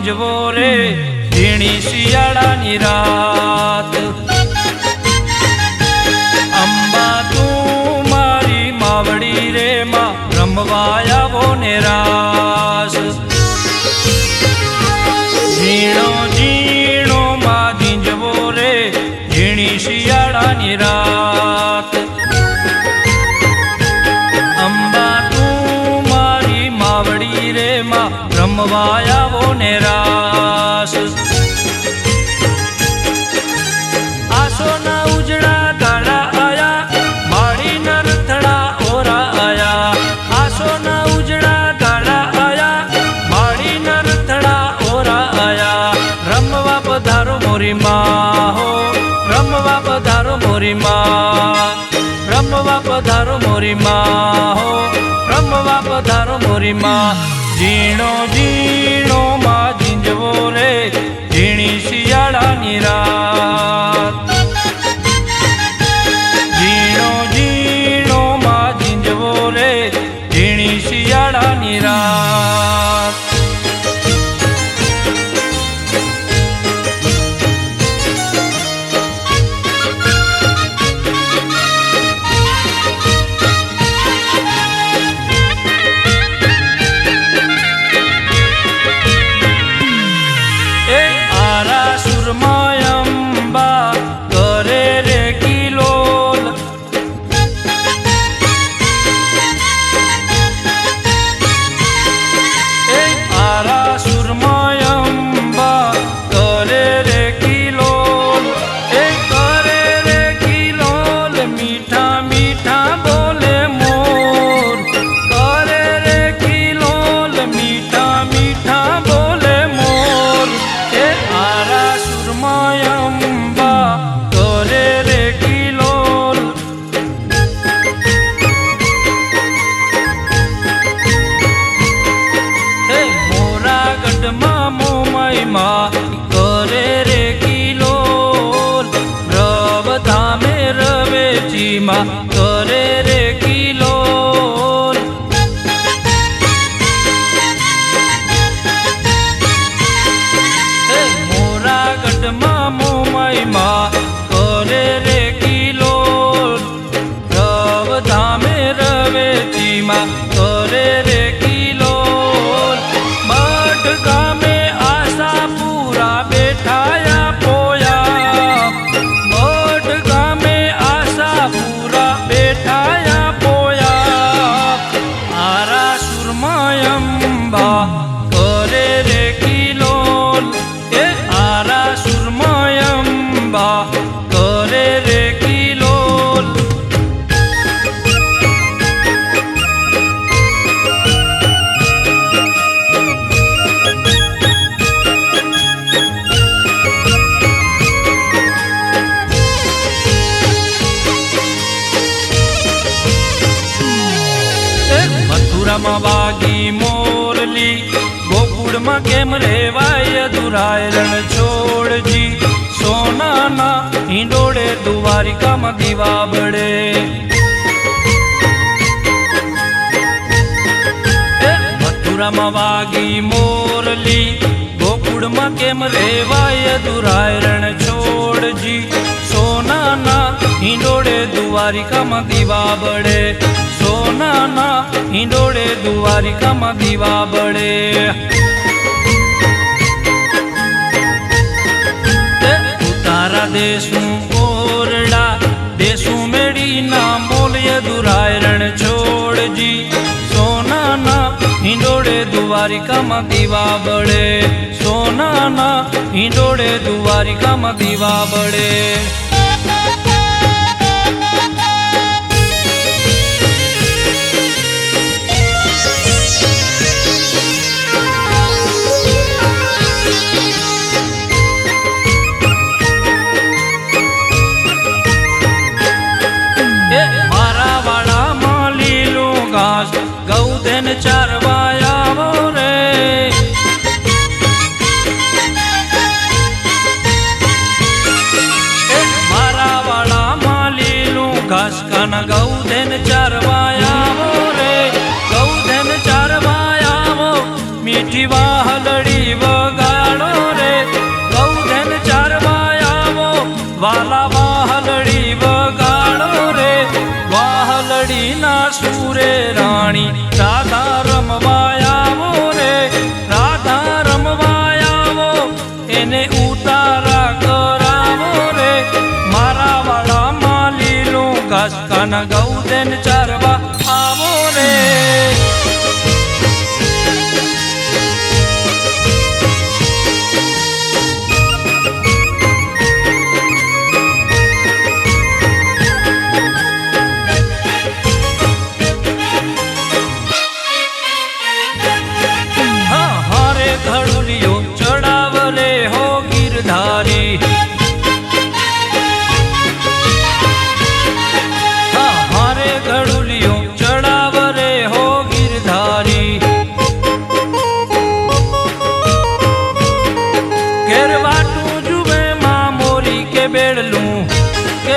જીંજવો રે ઝીણી શિયાળાની રાત અંબા તું મારી માવડી રે માં રમવા આવો ને રાસ ઝીણો ઝીણો માં જીંજવો રે ઝીણી શિયાળાની રાત અંબા તું મારી માવડી રે માં રમવા આવો ને રાસ આસોના ઉજળા ગાળા આયા માળી નરથડા ઓરા આયા આસોના ઉજળા ગાળા આયા માળી નરથડા ઓરા આયા રમવા પધારો મોરી માં હો રમવા પધારો મોરી માં રમવા પધારો મોરી માં હો રમવા પધારો મોરી માં ઝીણો ઝીણો માં જીંજવો રે ઝીણી શિયાળાની રાત ઝીણો ઝીણો માં જીંજવો રે ઝીણી શિયાળાની રાત કરે રે કિલોલ રવ ધામે રવેચીમાં કરે રે કિલોલ મોરા ગઢમાં મોમાઈમાં કરે રે કિલોલ રવ ધામે રવેચીમાં કરે રે કિલોલ મઢ ગામે બેઠાયા પોયા મઢ ગામે આશાપુરા બેઠાયા પોયા આરા સુરમયંબા કરે રે કિલોલ એ આરા સુરમયંબા કરે રે કિલોલ મથુરામાં વાગી મોરલી ગોકુળમાં કેમ રેવાય અધુરાય રણ છોડજી સોનાના હિંડોળે દ્વારિકામાં દીવા બળે મથુરામાં વાગી મોરલી ગોકુળમાં કેમ રેવાય અધુરાય રણ છોડજી સોનાના હિંડોળે દ્વારિકામાં દીવા બળે સોનાના હિંડોળે દ્વારિકામાં દીવા બળે તારા દેશનું ઓરડા દેશું મેળીના મોલય દુરાય રણ છોડજી સોનાના હિંડોળે દ્વારિકામાં દીવા બળે સોનાના હિંડોળે દ્વારિકામાં દીવા બળે ગૌધન ચારવાયા રે મારા વાળામાં લીલું ઘાસ ખાના ગૌધન ચારવાયા રે ગૌધન ચારવાયા મીઠી વાહલડી વગા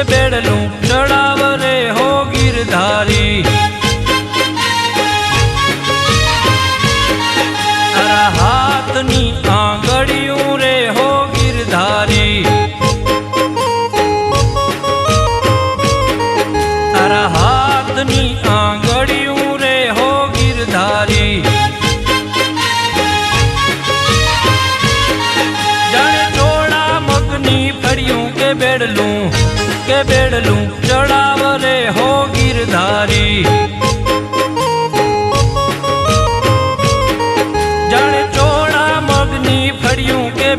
કે બેડલું ચડાવ રે હો ગિરધારી તારા હાથની આંગળીયું રે હો ગિરધારી તારા હાથની આંગળીયું રે હો ગિરધારી જાણે ચોળા મગની ફળિયું કે બેડલું ચડાવ રે હો ગિરધારી જાણે ચોળા મગની ફળિયું કે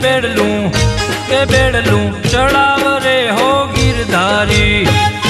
બેડલું ચડાવ રે હો ગિરધારી